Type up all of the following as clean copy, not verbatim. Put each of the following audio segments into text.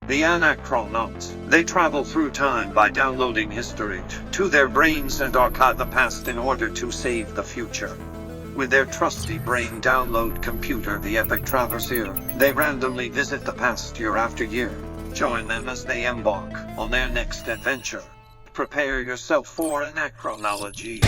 The Anachronauts. They travel through time by downloading history to their brains and archive the past in order to save the future. With their trusty brain download computer, the Epic Traversier, they randomly visit the past year after year. Join them as they embark on their next adventure. Prepare yourself for Anachronology.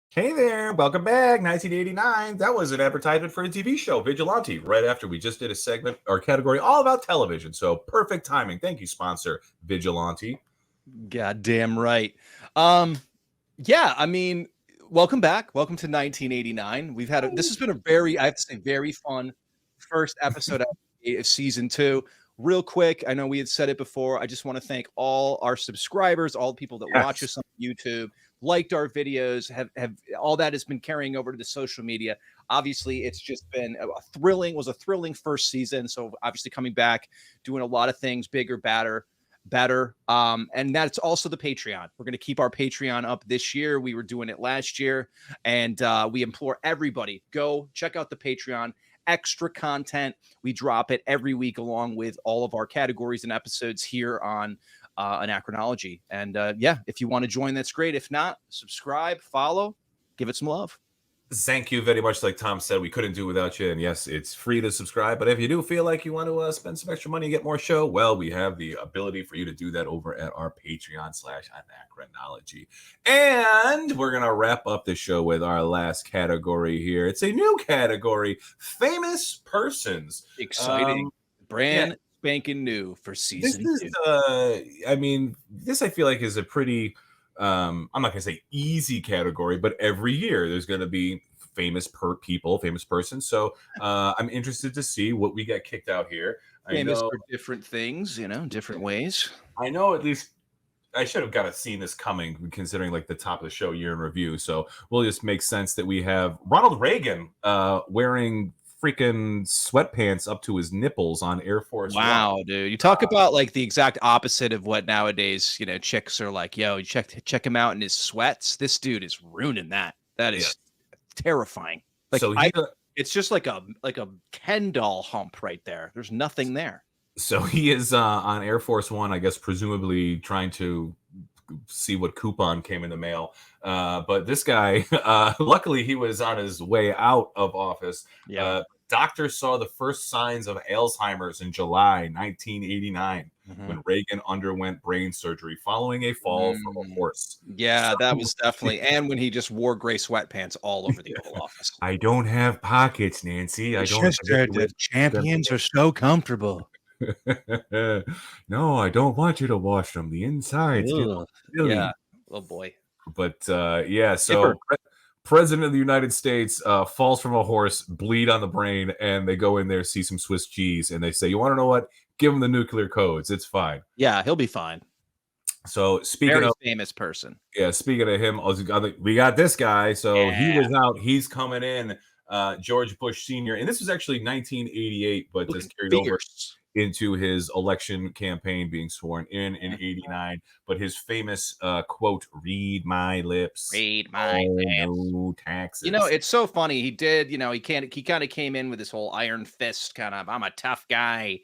Hey there, welcome back. 1989. That was an advertisement for a TV show, Vigilante, right after we just did a segment or category all about television. So perfect timing. Thank you, sponsor Vigilante. Goddamn right. Yeah, I mean, welcome back. Welcome to 1989. This has been a very, I have to say, very fun first episode of season 2. Real quick, I know we had said it before. I just want to thank all our subscribers, all the people that watch us on YouTube, liked our videos, have all that has been carrying over to the social media. Obviously, it's just been a thrilling first season. So obviously coming back, doing a lot of things, bigger, better. And that's also the Patreon. We're going to keep our Patreon up this year. We were doing it last year, and we implore everybody, go check out the Patreon. Extra content. We drop it every week along with all of our categories and episodes here on Anachronology. And yeah, if you want to join, that's great. If not, subscribe, follow, give it some love. Thank you very much. Like Tom said, we couldn't do without you. And yes, it's free to subscribe. But if you do feel like you want to spend some extra money and get more show, well, we have the ability for you to do that over at our Patreon/Anachronology. And we're going to wrap up the show with our last category here. It's a new category, famous persons. Exciting. Brand spanking new for season 2. I mean, this I feel like is a pretty... I'm not gonna say easy category, but every year there's gonna be famous persons. So I'm interested to see what we get kicked out here. Famous for different things, different ways. I know at least I should have got seen this coming, considering like the top of the show year in review. So we'll just make sense that we have Ronald Reagan wearing freaking sweatpants up to his nipples on Air Force Wow, One. dude. You talk about like the exact opposite of what nowadays, chicks are like, yo, you check him out in his sweats. This dude is ruining that. That is terrifying. Like So it's just like a Ken doll hump right there. There's nothing there. So he is on Air Force One, I guess, presumably trying to see what coupon came in the mail. But this guy, luckily, he was on his way out of office. Yeah. Doctors saw the first signs of Alzheimer's in July 1989 when Reagan underwent brain surgery following a fall from a horse. Yeah, that was definitely. And when he just wore gray sweatpants all over the Oval Office. I don't have pockets, Nancy. I don't. The champions are so comfortable. No, I don't want you to wash them. The insides. Yeah. Oh boy. But yeah, so President of the United States falls from a horse, bleed on the brain, and they go in there, see some Swiss cheese, and they say, "You want to know what? Give him the nuclear codes. It's fine." Yeah, he'll be fine. So speaking Very of famous person. Yeah, speaking of him, we got this guy. So he was out. He's coming in. George Bush Sr. And this was actually 1988, but just carried over into his election campaign, being sworn in 89. But his famous quote, "Read my lips. Read my lips. No taxes." It's so funny. He did, he kind of came in with this whole iron fist kind of, I'm a tough guy.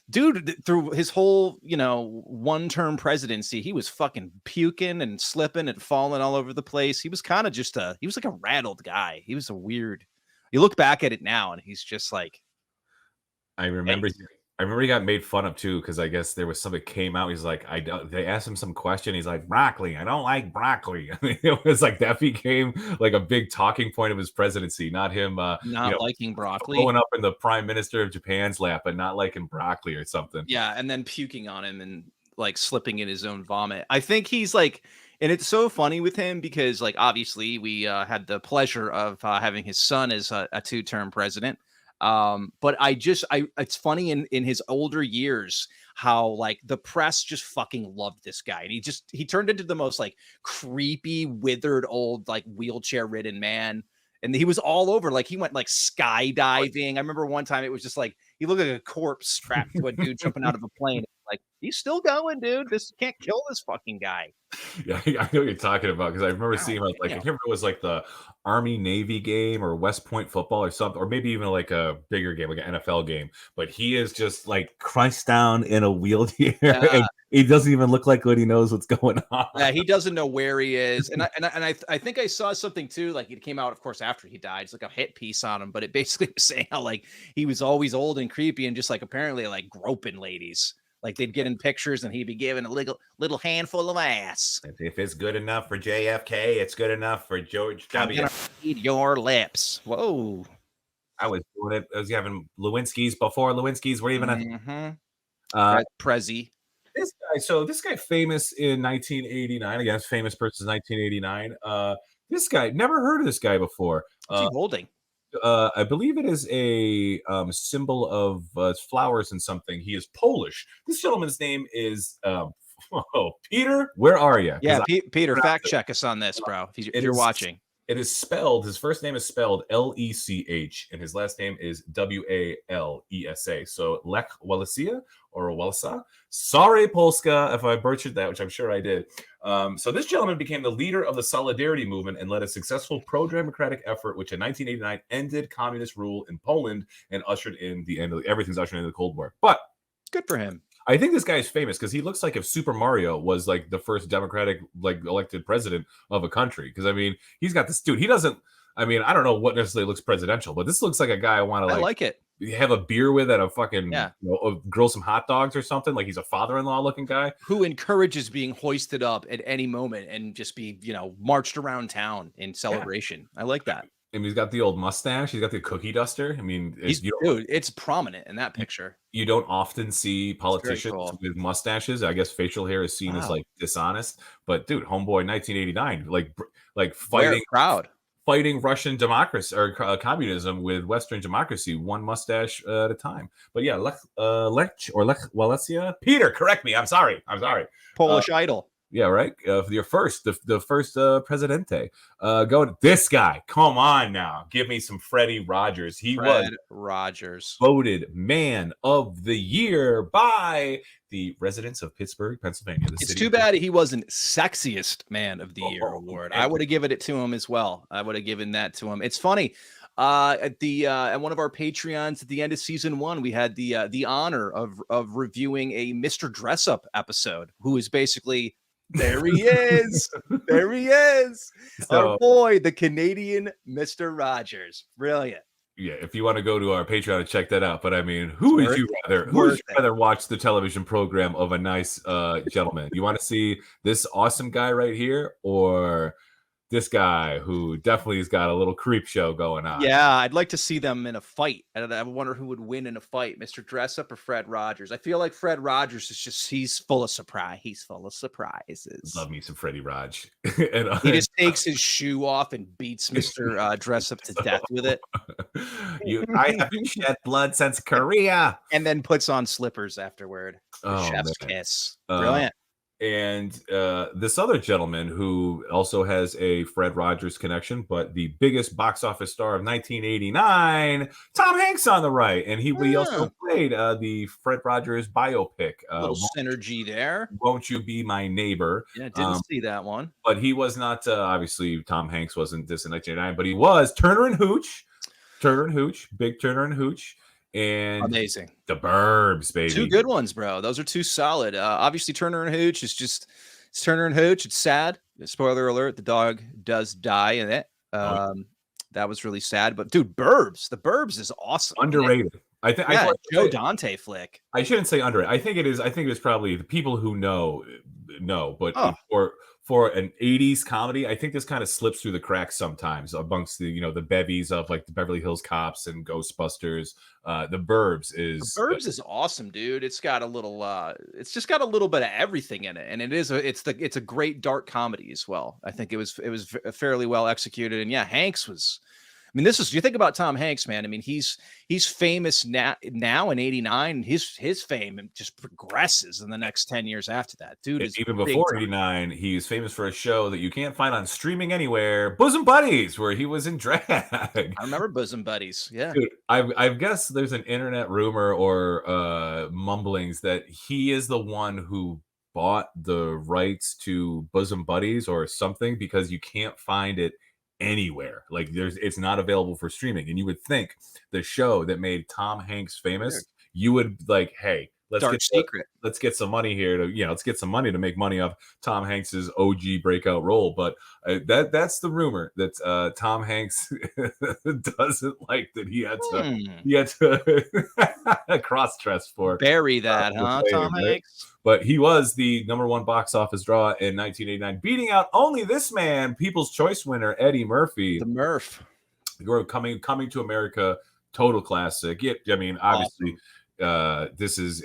Dude, through his whole, one-term presidency, he was fucking puking and slipping and falling all over the place. He was kind of he was like a rattled guy. He was a weird. You look back at it now, and he's just like. I remember he got made fun of too, because I guess there was something came out. He's like, they asked him some question. He's like, broccoli. I don't like broccoli. I mean, it was like that became like a big talking point of his presidency. Not him not liking broccoli, blowing up in the prime minister of Japan's lap, but not liking broccoli or something. Yeah, and then puking on him and like slipping in his own vomit. I think he's like, and it's so funny with him because like obviously we had the pleasure of having his son as a 2-term president. But it's funny in his older years how like the press just fucking loved this guy, and he turned into the most like creepy, withered old like wheelchair ridden man. And he was all over. Like he went like skydiving. I remember one time it was just like he looked like a corpse strapped to a dude jumping out of a plane. Like, he's still going, dude. This can't kill this fucking guy. Yeah, I know what you're talking about because I remember seeing him like I damn. can't remember if it was like the Army Navy game or West Point football or something, or maybe even like a bigger game, like an NFL game. But he is just like crunched down in a wheelchair, and he doesn't even look like what he knows what's going on. Yeah, he doesn't know where he is, and I think I saw something too. Like, it came out, of course, after he died. It's like a hit piece on him, but it basically was saying how like he was always old and creepy and just like apparently like groping ladies. Like, they'd get in pictures and he'd be giving a little handful of ass. If it's good enough for JFK, it's good enough for George W. I'm gonna read your lips. Whoa. I was doing it. I was having Lewinsky's before Lewinsky's were even Prezi. This guy famous in 1989. Again, famous person 1989. This guy, never heard of this guy before. What's he holding? I believe it is a symbol of flowers and something. He is Polish. This gentleman's name is Peter. Where are you? Yeah, Peter, fact check us on this, bro. If you're watching. It is spelled, his first name is spelled Lech, and his last name is Walesa. So Lech Walesia or Walesa. Sorry, Polska, if I butchered that, which I'm sure I did. So this gentleman became the leader of the Solidarity movement and led a successful pro-democratic effort, which in 1989 ended communist rule in Poland and ushered in the end of everything's ushered into the Cold War. But good for him. I think this guy is famous because he looks like if Super Mario was like the first Democratic like elected president of a country. Because I mean, he's got this dude. He doesn't. I mean, I don't know what necessarily looks presidential, but this looks like a guy I want to like it. Have a beer with at a fucking grill some hot dogs or something. Like he's a father-in-law looking guy who encourages being hoisted up at any moment and just be marched around town in celebration. I like that. And he's got the old mustache. He's got the cookie duster. I mean, it's prominent in that picture. You don't often see politicians with mustaches. I guess facial hair is seen as like dishonest. But dude, homeboy, 1989, like fighting Russian democracy or communism with Western democracy, one mustache at a time. But yeah, Lech Walesia. Peter, correct me. I'm sorry. Polish idol. Yeah, right. Your first, the first presidente. Go this guy. Come on now, give me some Freddie Rogers. Rogers voted Man of the Year by the residents of Pittsburgh, Pennsylvania. It's too bad he wasn't Sexiest Man of the Year award. I would have given it to him as well. I would have given that to him. It's funny. At one of our Patreons at the end of season 1, we had the honor of reviewing a Mr. Dress Up episode, who is basically. There he is. There he is. Our boy, the Canadian Mr. Rogers. Brilliant. Yeah, if you want to go to our Patreon and check that out. But I mean, who would you rather watch the television program of a nice gentleman? You want to see this awesome guy right here or this guy who definitely has got a little creep show going on? Yeah, I'd like to see them in a fight. I wonder who would win in a fight, Mr. Dress Up or Fred Rogers. I feel like Fred Rogers is he's full of surprise. He's full of surprises. Love me some Freddie Rog. He just takes his shoe off and beats Mr. Dress Up to death with it. I haven't shed blood since Korea. And then puts on slippers afterward. Chef's kiss. Brilliant. And this other gentleman who also has a Fred Rogers connection, but the biggest box office star of 1989, Tom Hanks on the right. And he also played the Fred Rogers biopic. Little synergy there. Won't You Be My Neighbor? Yeah, didn't see that one. But he was not, obviously, Tom Hanks wasn't this in 1989, but he was Turner and Hooch. Big Turner and Hooch. And amazing. The Burbs, baby. 2 good ones, bro. Those are 2 solid. Obviously, Turner and Hooch is just it's Turner and Hooch. It's sad. Spoiler alert: the dog does die in it. That was really sad. But dude, Burbs. The Burbs is awesome. Underrated. I think Joe Dante flick. I shouldn't say underrated. I think it is. I think it's probably the people who know. But for an 80s comedy, I think this kind of slips through the cracks sometimes amongst the the bevies of like the Beverly Hills Cops and Ghostbusters. The Burbs is awesome, dude. It's got a little it's just got a little bit of everything in it, and it's a great dark comedy as well. I think it was fairly well executed, and yeah, Hanks was mean, this is, you think about Tom Hanks, man. I mean, he's famous now in '89. His fame just progresses in the next 10 years after that. Dude is even before '89. He's famous for a show that you can't find on streaming anywhere, Bosom Buddies, where he was in drag. I remember Bosom Buddies. Yeah, dude, I guess there's an internet rumor or mumblings that he is the one who bought the rights to Bosom Buddies or something, because you can't find it anywhere. Like it's not available for streaming. And you would think the show that made Tom Hanks famous, you would like, hey, let's get some money here to, let's get some money to make money off Tom Hanks's OG breakout role. But that's the rumor that Tom Hanks doesn't like that he had to cross dress for. Bury that, huh, Tom Hanks? But he was the #1 box office draw in 1989, beating out only this man, People's Choice winner Eddie Murphy. The Murph. Coming to America, total classic. Yeah, I mean, obviously. Awesome. This is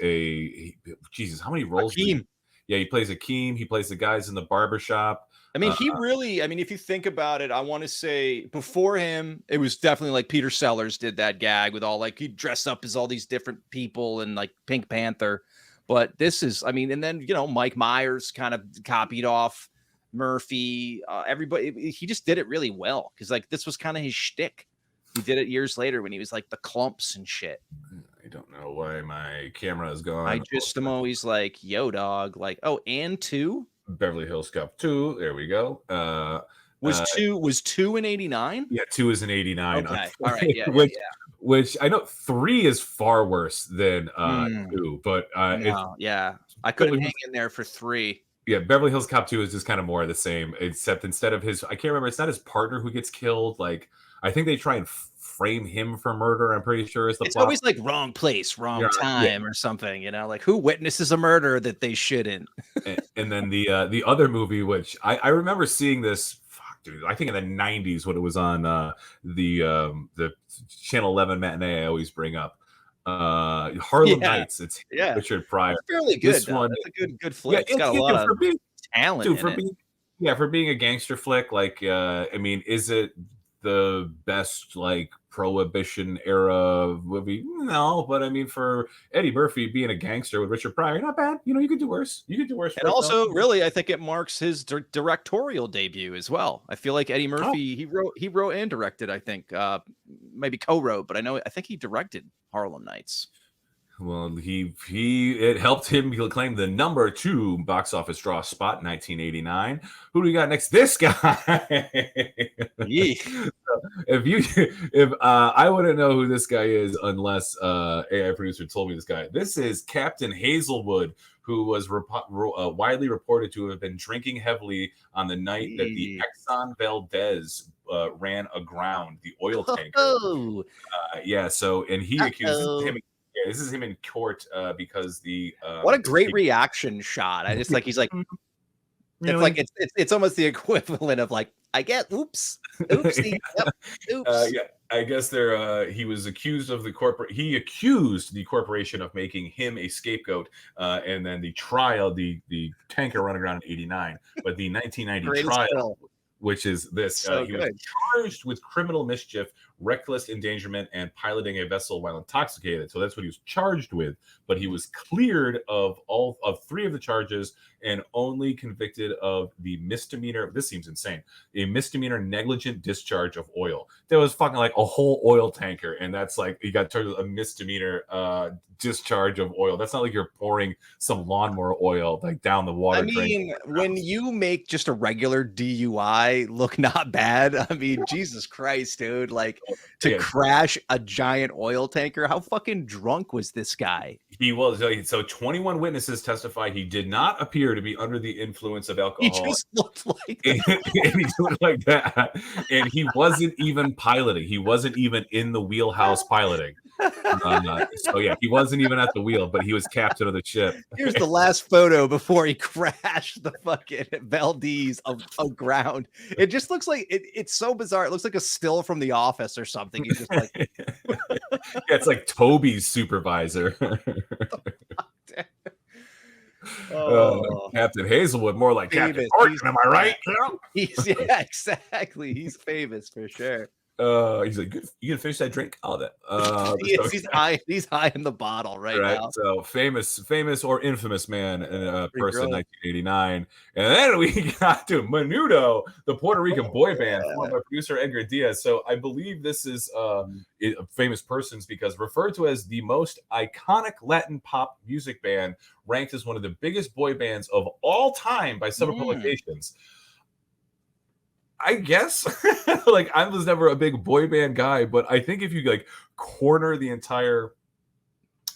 Jesus, how many roles? Akeem. He plays Akeem. He plays the guys in the barbershop. I mean, if you think about it, I want to say before him, it was definitely like Peter Sellers did that gag with all, like, he dressed up as all these different people and like Pink Panther. But this is, I mean, and then, Mike Myers kind of copied off Murphy. Everybody, he just did it really well, because like this was kind of his shtick. He did it years later when he was like the Clumps and shit. I don't know why my camera is gone. I just am always like, yo, dog. Like, oh, and 2? Beverly Hills Cop 2. There we go. Was 2 in '89? Yeah, 2 is in '89. Okay. All right. Yeah. Which I know 3 is far worse than 2, but I couldn't hang in there for 3. Yeah, Beverly Hills Cop 2 is just kind of more of the same, except instead of I can't remember, it's not his partner who gets killed. Like, I think they try and frame him for murder. I'm pretty sure it's plot. Always like wrong place, wrong time, or something. Like who witnesses a murder that they shouldn't. and then the other movie, which I remember seeing this. Fuck, dude, I think in the '90s when it was on the Channel 11 matinee. I always bring up Harlem Nights. It's Richard Pryor. It's fairly good. That's a good flick. It's got a lot of talent. Dude, for being a gangster flick, like I mean, is it the best like Prohibition era movie? No, but I mean, for Eddie Murphy being a gangster with Richard Pryor, not bad. You could do worse. And also, really, I think it marks his directorial debut as well. I feel like Eddie Murphy, he wrote and directed. I think maybe co-wrote, but I think he directed Harlem Nights. Well, it helped him claim the #2 box office draw spot in 1989. Who do we got next? This guy. If I wouldn't know who this guy is unless AI producer told me this guy. This is Captain Hazelwood, who was widely reported to have been drinking heavily on the night that the Exxon Valdez ran aground the oil tanker. So he accuses him. Yeah, this is him in court because the what a great reaction shot. I just like he's like, really? It's like it's almost the equivalent of like, I get oopsie, yep, oops. I guess he was accused of he accused the corporation of making him a scapegoat, and then the trial, the tanker run aground in '89, but the 1990 trial. Which is this. He was charged with criminal mischief, reckless endangerment, and piloting a vessel while intoxicated. So that's what he was charged with. But he was cleared of all of 3 of the charges and only convicted of the misdemeanor. This seems insane. A misdemeanor negligent discharge of oil. There was fucking like a whole oil tanker, and that's like he got charged with a misdemeanor discharge of oil. That's not like you're pouring some lawnmower oil like down the water. I mean, when you make just a regular DUI look not bad, I mean, Jesus Christ, dude, like to crash a giant oil tanker. How fucking drunk was this guy? He was. So 21 witnesses testify he did not appear to be under the influence of alcohol. He just looked like that. And he looked like that. And he wasn't even piloting. He wasn't even in the wheelhouse piloting. He wasn't even at the wheel, but he was captain of the ship. Here's the last photo before he crashed the fucking Valdez aground. It just looks like it's so bizarre. It looks like a still from The Office or something. He's just like, it's like Toby's supervisor. Captain Hazelwood, more like famous. Captain Orton, am I right? Exactly. He's famous for sure. He's like, "Good, you gonna finish that drink?" All that. He's high in the bottle right now. So famous or infamous man, Pretty person, brilliant. 1989, and then we got to Menudo, the Puerto Rican boy band formed by producer Edgar Diaz. So I believe this is famous persons because referred to as the most iconic Latin pop music band, ranked as one of the biggest boy bands of all time by several publications. I guess like I was never a big boy band guy, but I think if you like corner the entire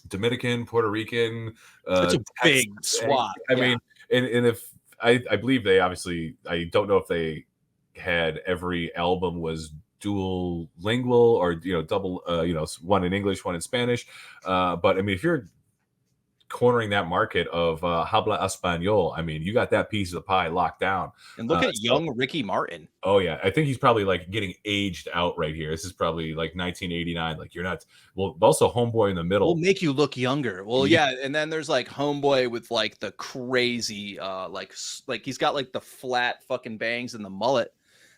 Dominican, Puerto Rican, It's a big swath. I mean, and if I believe they obviously, I don't know if they had every album was dual lingual or double one in English, one in Spanish, but I mean if you're cornering that market of habla español, I mean you got that piece of the pie locked down. And look at young Ricky Martin. Oh yeah, I think he's probably like getting aged out right here. This is probably like 1989. Like you're not. Well, also Homeboy in the middle will make you look younger. Well, yeah, and then there's like Homeboy with like the crazy, like he's got like the flat fucking bangs and the mullet.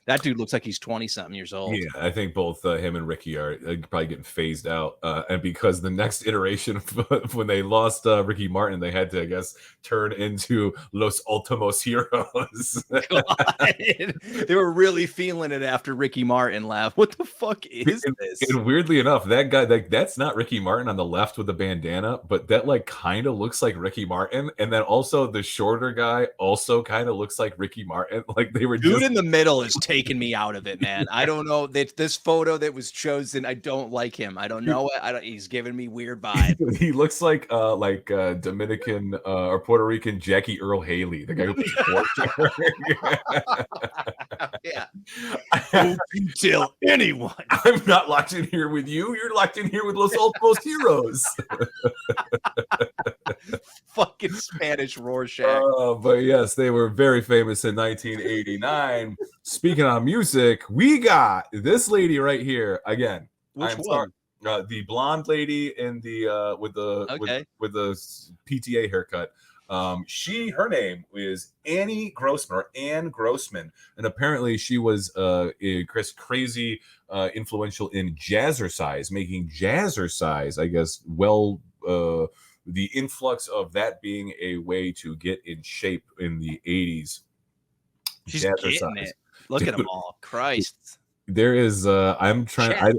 That dude looks like he's 20-something years old. Yeah, I think both him and Ricky are probably getting phased out. And because the next iteration, when they lost Ricky Martin, they had to, I guess, turn into Los Ultimos Heroes. They were really feeling it after Ricky Martin left. What the fuck is this? And weirdly enough, that guy, that's not Ricky Martin on the left with the bandana, but that like kind of looks like Ricky Martin. And then also the shorter guy also kind of looks like Ricky Martin. Like they were dude in the middle is taking me out of it, man. I don't know this photo that was chosen. I don't like him. I don't know it. He's giving me weird vibes. He looks like Dominican or Puerto Rican Jackie Earl Haley, the guy who plays yeah. Don't tell anyone. I'm not locked in here with you. You're locked in here with Los Ultimos Heroes. Fucking Spanish Rorschach. But yes, they were very famous in 1989. Speaking of music, we got this lady right here again. Which one? The blonde lady in the with the with the PTA haircut. Her name is Annie Grossman, or Anne Grossman, and apparently she was crazy influential in jazzercise, making jazzercise, I guess, the influx of that being a way to get in shape in the 80s. She's getting it. Look at them all. Christ. There is I'm trying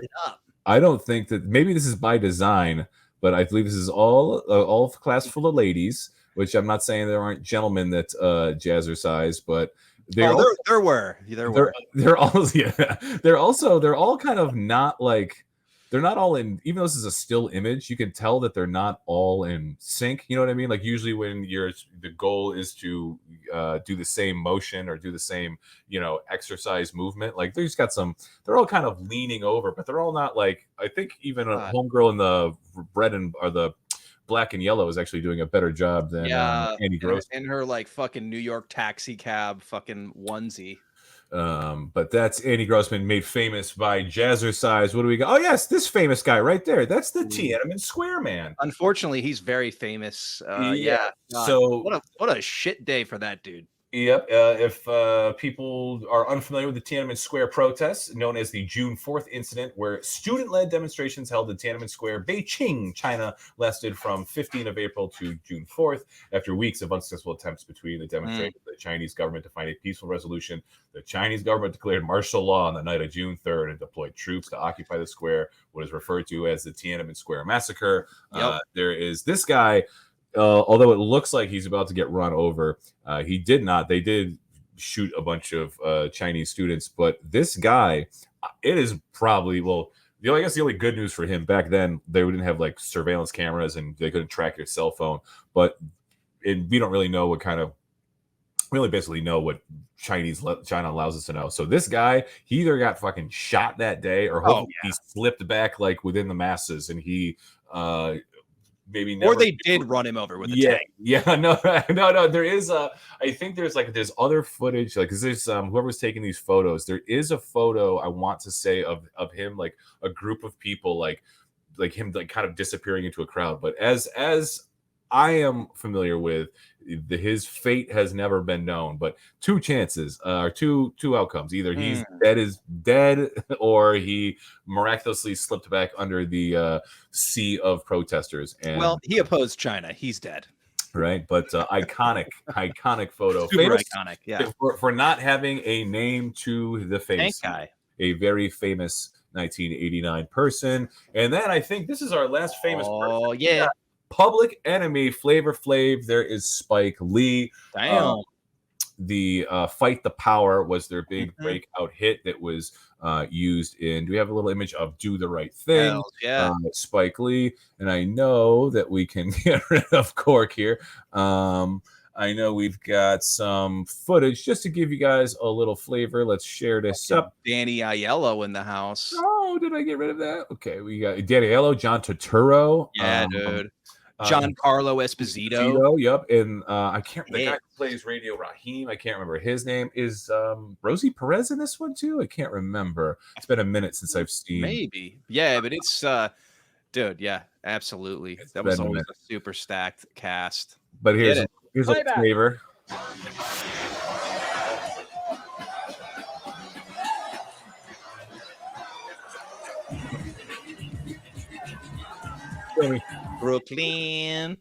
I don't think that, maybe this is by design, but I believe this is all class full of ladies, which I'm not saying there aren't gentlemen that jazzercise, but there were. They're all kind of not like, they're not all in, even though this is a still image, you can tell that they're not all in sync. You know what I mean? Like usually when the goal is to do the same motion or do the same, exercise movement, like they're all kind of leaning over, but they're all not like, I think even a homegirl in the the black and yellow is actually doing a better job than Annie Grossman. In her like fucking New York taxi cab fucking onesie. But that's Annie Grossman, made famous by jazzercise. What do we got? Oh yes, this famous guy right there. That's the Tiananmen Square man. Unfortunately, he's very famous. So what a shit day for that dude. Yep. If people are unfamiliar with the Tiananmen Square protests, known as the June 4th incident, where student-led demonstrations held in Tiananmen Square, Beijing, China, lasted from 15th of April to June 4th. After weeks of unsuccessful attempts between the demonstrators and the Chinese government to find a peaceful resolution, the Chinese government declared martial law on the night of June 3rd and deployed troops to occupy the square, what is referred to as the Tiananmen Square Massacre. There is this guy. Although it looks like he's about to get run over, he did not. They did shoot a bunch of Chinese students, but this guy, it is probably, I guess the only good news for him back then, they didn't have like surveillance cameras and they couldn't track your cell phone, but we don't really know we only basically know what China allows us to know. So this guy, he either got fucking shot that day or hopefully he slipped back like within the masses and he maybe never, or they did run him over with a tank. No. There is I think there's other footage, like there's whoever's taking these photos. There is a photo I want to say of him, like a group of people, like him, like kind of disappearing into a crowd. But as I am familiar with, his fate has never been known, but two chances, or two outcomes. Either he's dead, or he miraculously slipped back under the sea of protesters. And well, he opposed China. He's dead. Right, but iconic photo, Super famous iconic, yeah. for not having a name to the face. Tank guy. A very famous 1989 person. And then I think this is our last famous person. Oh, yeah. Public Enemy, Flavor Flav. There is Spike Lee. Damn. The Fight the Power was their big breakout hit that was used in. Do we have a little image of Do the Right Thing? Hells yeah. Spike Lee. And I know that we can get rid of Cork here. I know we've got some footage just to give you guys a little flavor. Let's share this up. Danny Aiello in the house. Oh, did I get rid of that? Okay, we got Danny Aiello, John Turturro. Yeah, dude. Giancarlo Esposito. Yep. And I can't, the guy who plays Radio Raheem, I can't remember his name. Is Rosie Perez in this one too? I can't remember. It's been a minute since I've seen. Maybe. Yeah, but it's dude, yeah, absolutely. That was always a super stacked cast. But here's a flavor. Brooklyn.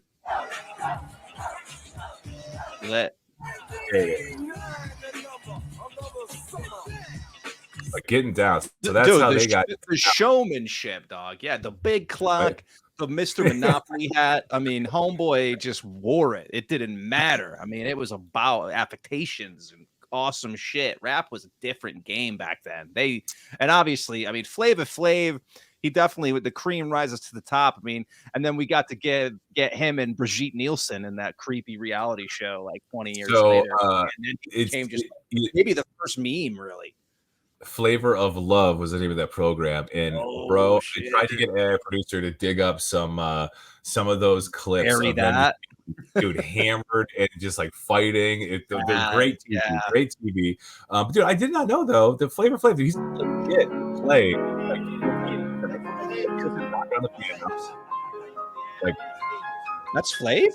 Getting down. So that's how they got the showmanship, dog. Yeah, the big clock, the Mr. Monopoly hat. I mean, homeboy just wore it. It didn't matter. I mean, it was about affectations and awesome shit. Rap was a different game back then. And obviously, I mean, Flavor Flav, he definitely, with the cream rises to the top. I mean, and then we got to get him and Brigitte Nielsen in that creepy reality show like 20 years later. And then he became maybe the first meme, really. Flavor of Love was the name of that program. And I tried to get a producer to dig up some of those clips. Bury that. Dude, hammered and just like fighting. They're great TV, great TV. But dude, I did not know though the Flavor Flav, he's legit play. Like that's Flav?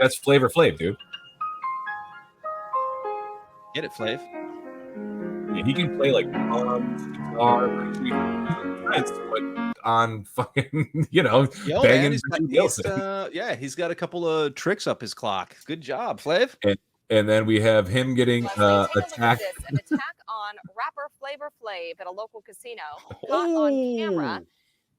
That's Flavor Flav, dude. Get it, Flav. Yeah, he can play like guitar, but on fucking, banging. He's got a couple of tricks up his clock. Good job, Flav. And then we have him getting attacked. An attack on rapper Flavor Flav at a local casino. Caught on camera.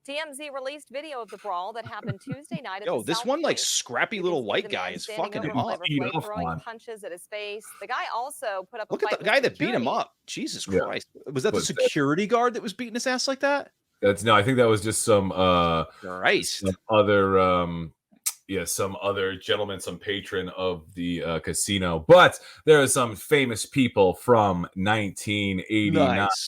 TMZ released video of the brawl that happened Tuesday night. This one like scrappy little white guy is fucking him up. Throwing punches at his face. The guy also put up a fight. Look at the guy that beat him up. Jesus Christ! Was that the security guard that was beating his ass like that? No, I think that was just some some other gentleman, some patron of the casino. But there are some famous people from 1989. Nice.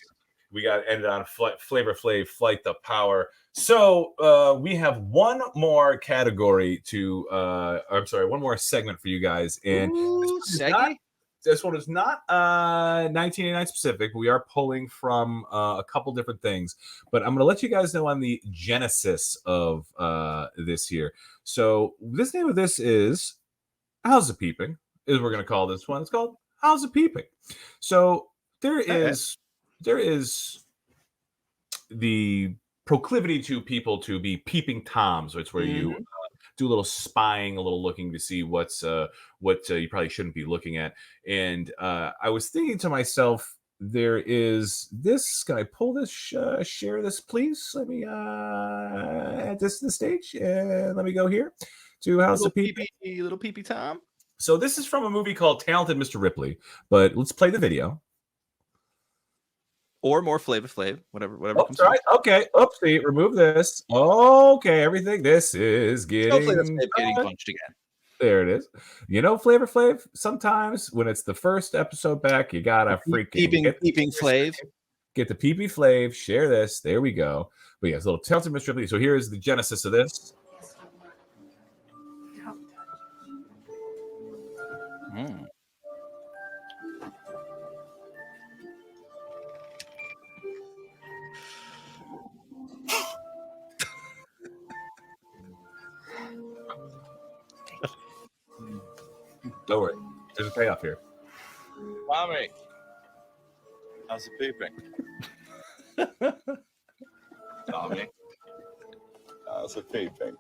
We got ended on Flavor Flav, Fight the Power. So we have one more category one more segment for you guys. And this one is not 1989 specific. We are pulling from a couple different things, but I'm going to let you guys know on the genesis of this here. So this name of this is How's It Peeping? Is we're going to call this one. It's called How's It Peeping? So there is the proclivity to people to be peeping toms. It's where you do a little spying, a little looking to see what you probably shouldn't be looking at. And I was thinking to myself, there is this. Can I pull this? Share this, please. Let me add this to the stage, and let me go here to House of Peeping. Little peepee Tom. So this is from a movie called Talented Mr. Ripley. But let's play the video. Or more Flavor Flav, whatever comes right. Okay. Oopsie. Remove this. Okay. Everything. This is getting punched again. There it is. Flavor Flav, sometimes when it's the first episode back, you gotta freaking peeping Flav. Get the peepee Flav. Share this. There we go. But yes, little Talented Mr. Ripley. So here is the genesis of this. Don't worry. There's a payoff here. Mommy, how's it peeping? Tommy, how's it peeping?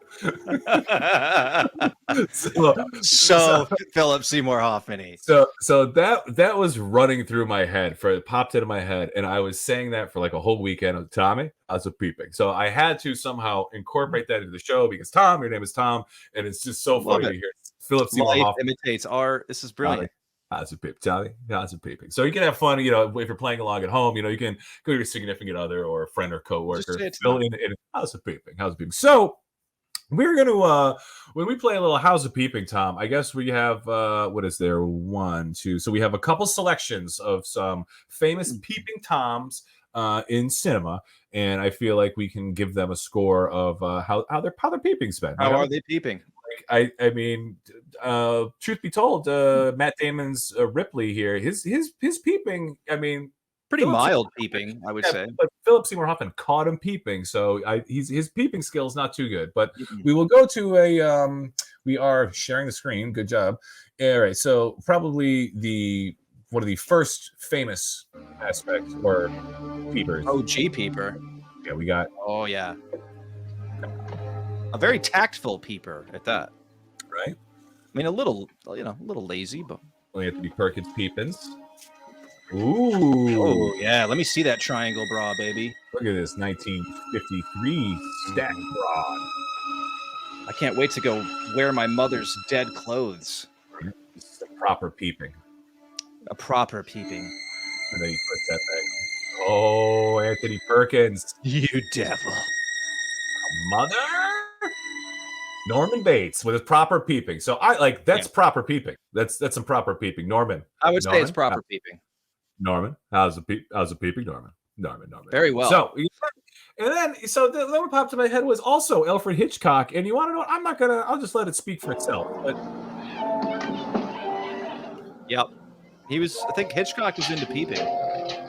so Philip Seymour Hoffman-y. So that was running through my head. It popped into my head, and I was saying that for like a whole weekend of Tommy, how's it peeping? So I had to somehow incorporate that into the show because Tom, your name is Tom, and it's just so funny to hear Philip Seymour Hoffman imitates art. This is brilliant. How's it peeping? Tommy, how's it peeping? So you can have fun, if you're playing along at home, you can go to your significant other or a friend or coworker, fill in how's it peeping? How's it peeping? So we're going to, when we play a little How's It Peeping, Tom, I guess we have, what is there? 1, 2. So we have a couple selections of some famous peeping Toms in cinema. And I feel like we can give them a score of how they're peeping, Sven. How are they peeping? I mean, truth be told, Matt Damon's Ripley here, his peeping, I mean, pretty mild peeping, I would say. But Philip Seymour Hoffman caught him peeping, so his peeping skills not too good. But we will go to we are sharing the screen. Good job. All right, so probably one of the first famous aspects or peepers. OG peeper. Yeah, we got. Oh yeah. A very tactful peeper at that. Right. I mean, a little lazy, but Anthony Perkins peepins. Ooh. Oh, yeah. Let me see that triangle bra, baby. Look at this 1953 stack bra. I can't wait to go wear my mother's dead clothes. This is a proper peeping. A proper peeping. And then you put that back. Oh, Anthony Perkins. You devil. Mother? Norman Bates with his proper peeping. So that's proper peeping. That's some proper peeping. Norman. I would say it's proper peeping. Norman, how's the peeping, Norman? Norman. Very well. So, and then what popped in my head was also Alfred Hitchcock. And you want to know? I'll just let it speak for itself. But yep, I think Hitchcock was into peeping.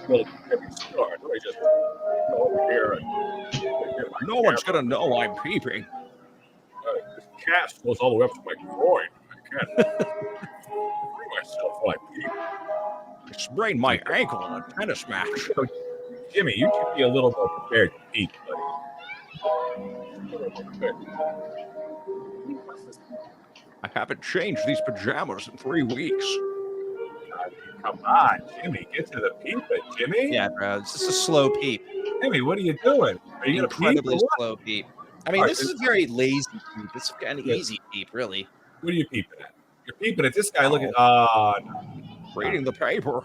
Well, just go over here. No one's gonna know I'm peeping. This cast goes all the way up to my groin. I can't bring myself like peep. I sprained my ankle on a tennis match. So, Jimmy, you should be a little more prepared to peep, buddy. I haven't changed these pajamas in 3 weeks. Come on, Jimmy, get to the peep, Jimmy. Yeah, bro, it's just a slow peep. Jimmy, what are you doing? Are you incredibly slow peep? I mean, this is a very lazy peep. It's an easy peep, really. What are you peeping at? You're peeping at this guy. Look at reading the paper.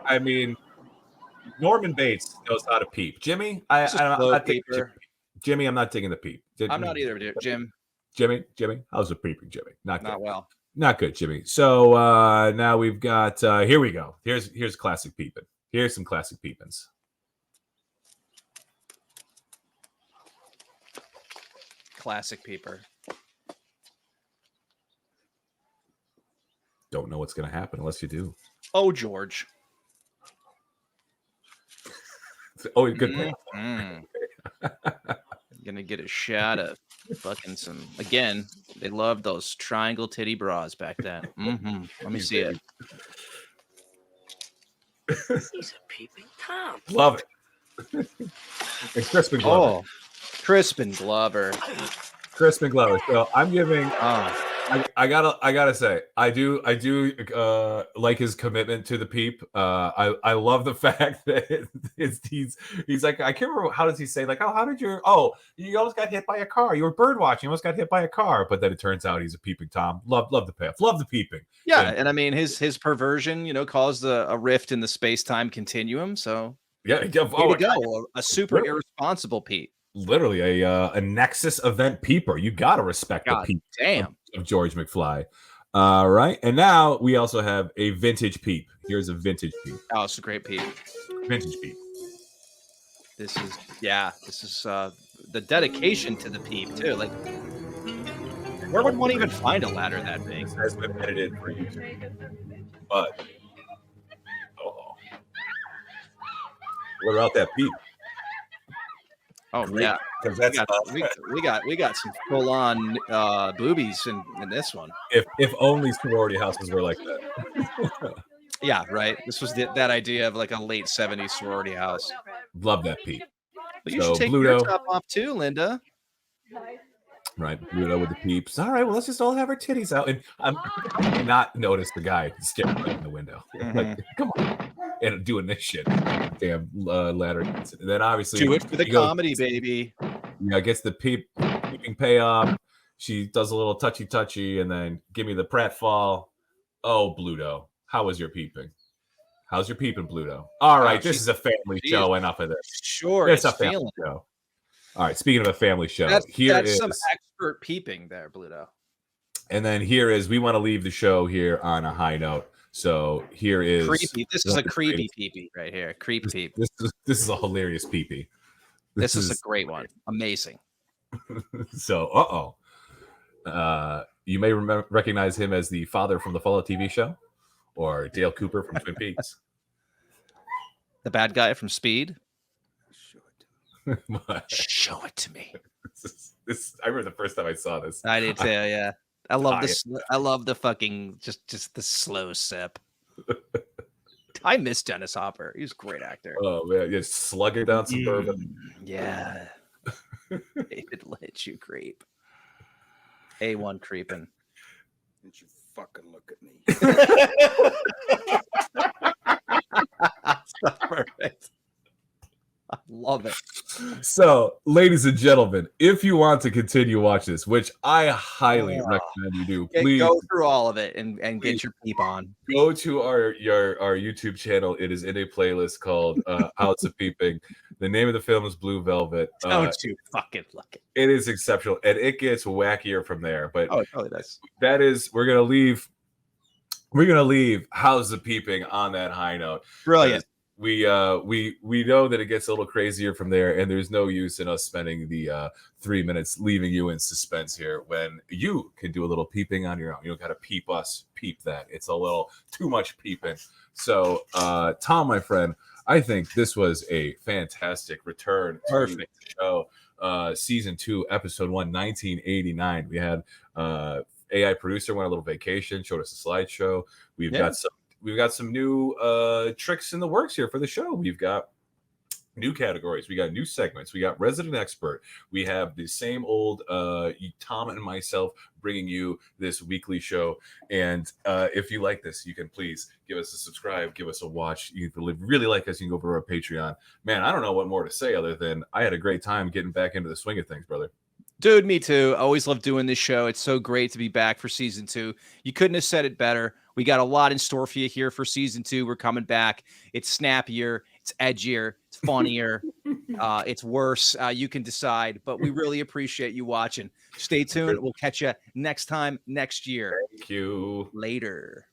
I mean, Norman Bates knows how to peep. Jimmy, I'm not digging Jimmy, I'm not digging the peep. I'm not either, Jim. Jimmy, how's the peeping, Jimmy? Not well. Not good, Jimmy. So now we've got here we go. Here's classic peeping. Here's some classic peepings. Classic peeper. Don't know what's going to happen unless you do. Oh, George. Oh, good. Gonna get a shot of fucking some. Again, they loved those triangle titty bras back then. Let me see it. He's a peeping Tom. Love it. And Crispin Glover. Oh, Crispin Glover. Crispin Glover. So I'm giving. I gotta say, I do like his commitment to the peep. I love the fact that he's like, I can't remember, how does he say, like, how did you almost got hit by a car, you were bird watching, you almost got hit by a car, but then it turns out he's a peeping Tom. Love the payoff, love the peeping. Yeah, and I mean his perversion, caused a rift in the space-time continuum. So yeah, way to go, a super irresponsible peep. Literally a Nexus event peeper. You gotta respect the peep. Damn. Of George McFly. Right. And now we also have a vintage peep. Here's a vintage peep. Oh, it's a great peep. Vintage peep. This is the dedication to the peep too. Like, where would one even find a ladder that big? This has been edited for you. But what about that peep? Oh, great, yeah. because that's we got some full on boobies in this one. if only sorority houses were like that. Yeah, right. This was that idea of like a late 70s sorority house. Love that Pete. But you So, should take your Bluto. top off too, Linda. Right, Bluto with the peeps. All right, well, let's just all have our titties out, and I'm not notice the guy staring right in the window. Like, come on, and doing this shit. Damn ladder. And then obviously Do it for the comedy, baby. Yeah, gets the peeping payoff. She does a little touchy, and then give me the pratfall. Oh, Bluto, how was your peeping? How's your peeping, Bluto? All right, this is a family show. Enough of this. Sure, it's a family show. All right, speaking of a family show, that's some expert peeping there, Bluto. And then here is, we want to leave the show here on a high note. So here is creepy. This is a creepy peepee right here. Creep peep. This is a hilarious peepee. This is a great one. Amazing. So, you may recognize him as the father from the Fallout TV show, or Dale Cooper from Twin Peaks. The bad guy from Speed. Show it to me. I remember the first time I saw this. I did too. Yeah, I love this. I love the fucking just the slow sip. I miss Dennis Hopper. He was a great actor. Oh man, yeah, slugging down some bourbon. Yeah, David Lynch, you creep. A1 creeping. Did you fucking look at me? So perfect. I love it. So, ladies and gentlemen, if you want to continue watching this, which I highly recommend you do, please go through all of it and get your peep on. Go to our YouTube channel. It is in a playlist called House of Peeping. The name of the film is Blue Velvet. Don't you fucking look it. It is exceptional, and it gets wackier from there. But it really does. That is, we're gonna leave House of Peeping on that high note. Brilliant. We know that it gets a little crazier from there, and there's no use in us spending the 3 minutes leaving you in suspense here when you can do a little peeping on your own. You don't got to peep us, peep that. It's a little too much peeping. So, Tom, my friend, I think this was a fantastic return to the show. Season 2, episode 1, 1989. We had AI producer went on a little vacation, showed us a slideshow. We've got some new tricks in the works here for the show. We've got new categories. We got new segments. We got resident expert. We have the same old Tom and myself bringing you this weekly show. And if you like this, you can please give us a subscribe, give us a watch. If you really like us, you can go over to our Patreon. Man, I don't know what more to say other than I had a great time getting back into the swing of things, brother. Dude, me too. I always love doing this show. It's so great to be back for season 2. You couldn't have said it better. We got a lot in store for you here for season 2. We're coming back. It's snappier. It's edgier. It's funnier. It's worse. You can decide, but we really appreciate you watching. Stay tuned. We'll catch you next time next year. Thank you. Later.